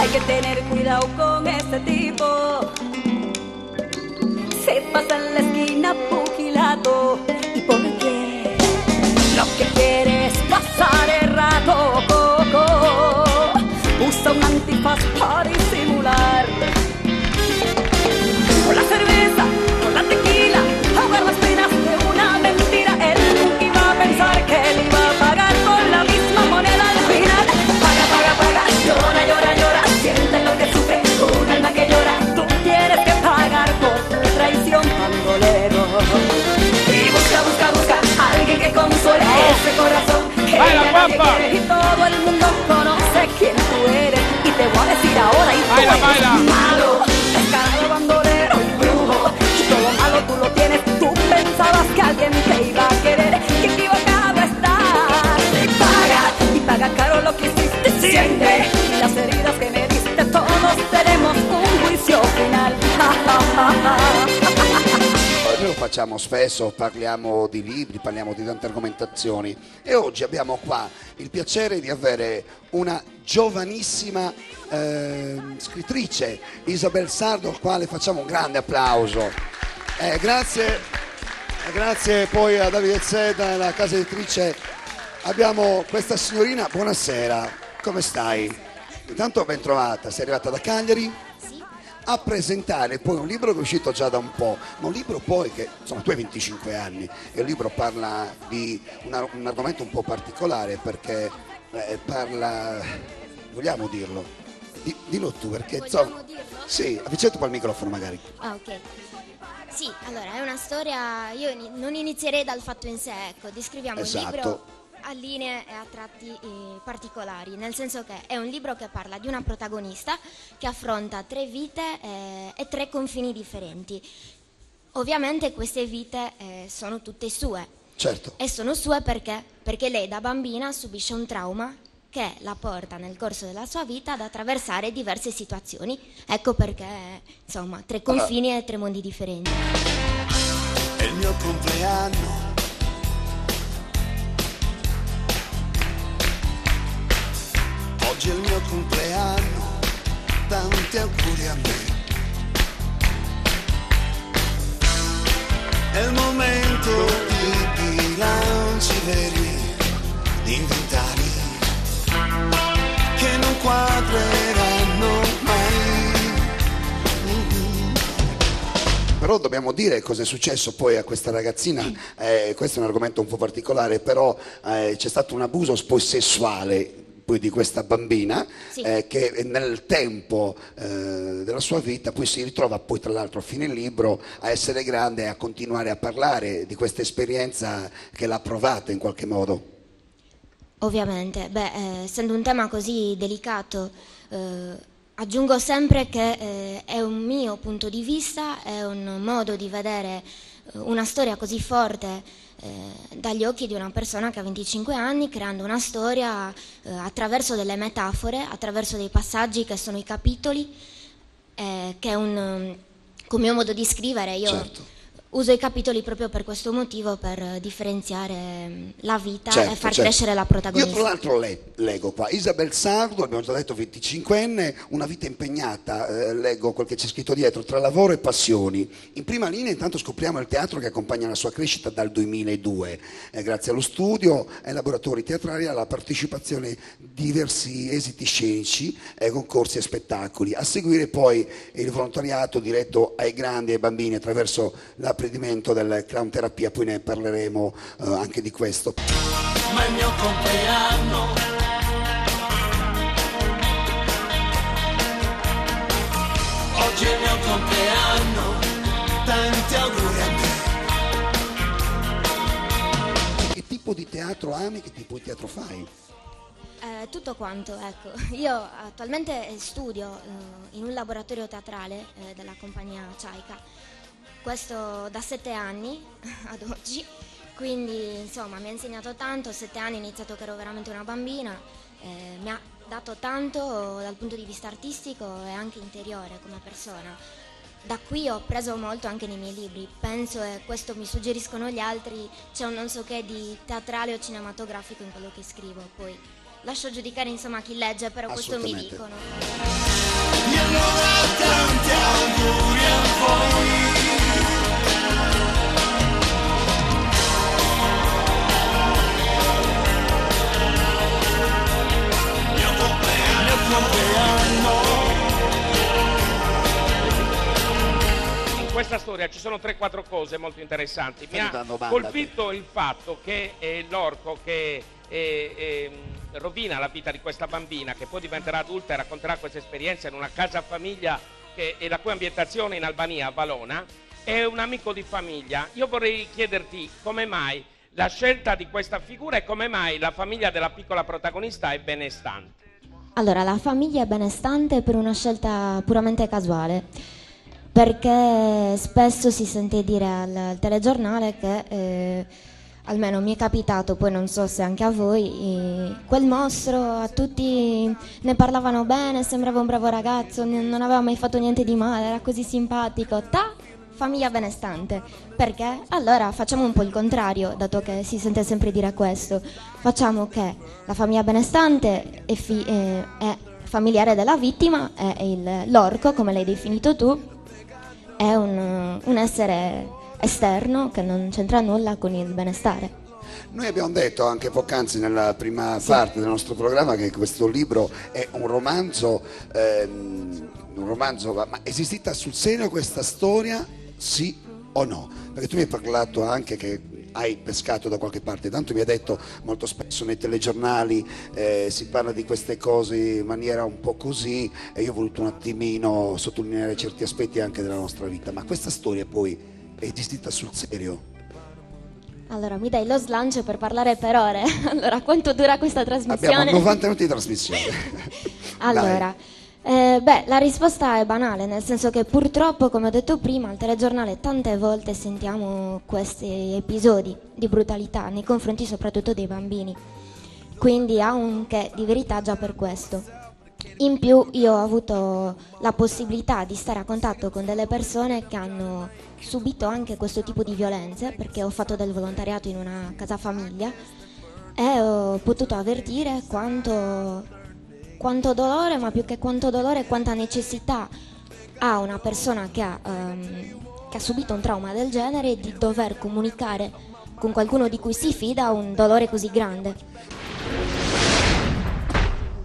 hay que tener cuidado con este tipo. Se pasa en la esquina pugilato. ¿Y por qué? Lo que quiere es pasar el rato. Usa un antifaz para disimular. Con la cerveza, con la tequila, ahogar las penas de una mentira. Él nunca iba a pensar que él iba a pagar con la misma moneda al final. Paga, paga, paga, llora, llora, llora. Siente lo que sufre un alma que llora. Tú tienes que pagar por tu traición, bandolero. Y busca, busca, busca a alguien que console ese corazón que ya nadie quiere. Y todo el mundo conoce quién tú eres. Y te voy a decir ahora, y tú eres malo, descarado, bandolero y brujo. Y todo malo tú lo tienes. Tú pensabas que alguien te iba a querer. Que equivocado estás. Y paga caro lo que hiciste. Siente y las heridas que me diste. Todos tenemos un juicio final. Noi lo facciamo spesso, parliamo di libri, parliamo di tante argomentazioni e oggi abbiamo qua il piacere di avere una giovanissima scrittrice, Isabel Sardo, al quale facciamo un grande applauso. Grazie poi a Davide Zedda, la casa editrice. Abbiamo questa signorina, buonasera, come stai? Intanto ben trovata, sei arrivata da Cagliari? A presentare poi un libro che è uscito già da un po', ma un libro poi che, insomma, tu hai 25 anni e il libro parla di un argomento un po' particolare perché parla, vogliamo dirlo, dillo tu perché insomma, dirlo? Sì, avvicina un po' il microfono magari. Ah, ok. Sì, allora è una storia, io non inizierei dal fatto in sé, ecco, descriviamo il libro a linee e a tratti particolari, nel senso che è un libro che parla di una protagonista che affronta 3 vite e 3 confini differenti. Ovviamente queste vite sono tutte sue. Certo. E sono sue perché lei da bambina subisce un trauma che la porta nel corso della sua vita ad attraversare diverse situazioni. Ecco perché, insomma, 3 confini e 3 mondi differenti. È il mio compleanno. Oggi è il mio compleanno, tanti auguri a me. È il momento di bilanci veri, di inventari che non quadreranno mai. Però dobbiamo dire cosa è successo poi a questa ragazzina, questo è un argomento un po' particolare, però c'è stato un abuso poi sessuale poi di questa bambina, sì, che nel tempo della sua vita poi si ritrova poi tra l'altro a fine libro a essere grande e a continuare a parlare di questa esperienza che l'ha provata in qualche modo. Ovviamente, essendo un tema così delicato, aggiungo sempre che è un mio punto di vista, è un modo di vedere una storia così forte dagli occhi di una persona che ha 25 anni, creando una storia attraverso delle metafore, attraverso dei passaggi che sono i capitoli, che è un mio modo di scrivere. Io certo. Uso i capitoli proprio per questo motivo, per differenziare la vita, certo, e far certo. crescere la protagonista. Io tra l'altro leggo qua, Isabel Sardo, abbiamo già detto 25enne, una vita impegnata, leggo quel che c'è scritto dietro, tra lavoro e passioni. In prima linea intanto scopriamo il teatro che accompagna la sua crescita dal 2002, grazie allo studio, ai laboratori teatrali, alla partecipazione a diversi esiti scenici, concorsi e spettacoli. A seguire poi il volontariato diretto ai grandi e ai bambini attraverso l'apprendimento del clown terapia, poi ne parleremo anche di questo. Ma è il mio compleanno. Oggi è il mio compleanno, tanti auguri a me. Che tipo di teatro ami? Che tipo di teatro fai? Tutto quanto, ecco. Io attualmente studio in un laboratorio teatrale della compagnia Ciaica. Questo da 7 anni ad oggi, quindi insomma mi ha insegnato tanto. 7 anni ho iniziato che ero veramente una bambina, mi ha dato tanto dal punto di vista artistico e anche interiore come persona. Da qui ho preso molto anche nei miei libri, penso, e questo mi suggeriscono gli altri, c'è un non so che di teatrale o cinematografico in quello che scrivo. Poi lascio giudicare insomma chi legge, però questo mi Assolutamente. dicono. E allora tanti auguri a voi. In questa storia ci sono 3-4 cose molto interessanti. Mi Fammi ha una domanda, colpito il fatto che l'orco che rovina la vita di questa bambina, che poi diventerà adulta e racconterà questa esperienza in una casa famiglia e la cui ambientazione in Albania, a Valona, è un amico di famiglia. Io vorrei chiederti come mai la scelta di questa figura e come mai la famiglia della piccola protagonista è benestante. Allora, la famiglia è benestante per una scelta puramente casuale, perché spesso si sente dire al telegiornale che, almeno mi è capitato, poi non so se anche a voi, quel mostro a tutti ne parlavano bene, sembrava un bravo ragazzo, non aveva mai fatto niente di male, era così simpatico, famiglia benestante. Perché? Allora facciamo un po' il contrario, dato che si sente sempre dire questo. Facciamo che la famiglia benestante è familiare della vittima e l'orco, come l'hai definito tu, è un essere esterno che non c'entra nulla con il benestare. Noi abbiamo detto anche poc'anzi nella prima parte del nostro programma che questo libro è un romanzo, ma è esistita sul serio questa storia, sì o no? Perché tu mi hai parlato anche che hai pescato da qualche parte, tanto mi hai detto molto spesso nei telegiornali si parla di queste cose in maniera un po' così e io ho voluto un attimino sottolineare certi aspetti anche della nostra vita, ma questa storia poi è esistita sul serio? Allora, mi dai lo slancio per parlare per ore. Allora, quanto dura questa trasmissione? Abbiamo 90 minuti di trasmissione. Allora, la risposta è banale, nel senso che purtroppo, come ho detto prima, al telegiornale tante volte sentiamo questi episodi di brutalità nei confronti soprattutto dei bambini. Quindi ha un che di verità già per questo. In più io ho avuto la possibilità di stare a contatto con delle persone che hanno subito anche questo tipo di violenze, perché ho fatto del volontariato in una casa famiglia e ho potuto avvertire quanto dolore, ma più che quanto dolore, quanta necessità ha una persona che ha subito un trauma del genere di dover comunicare con qualcuno di cui si fida un dolore così grande.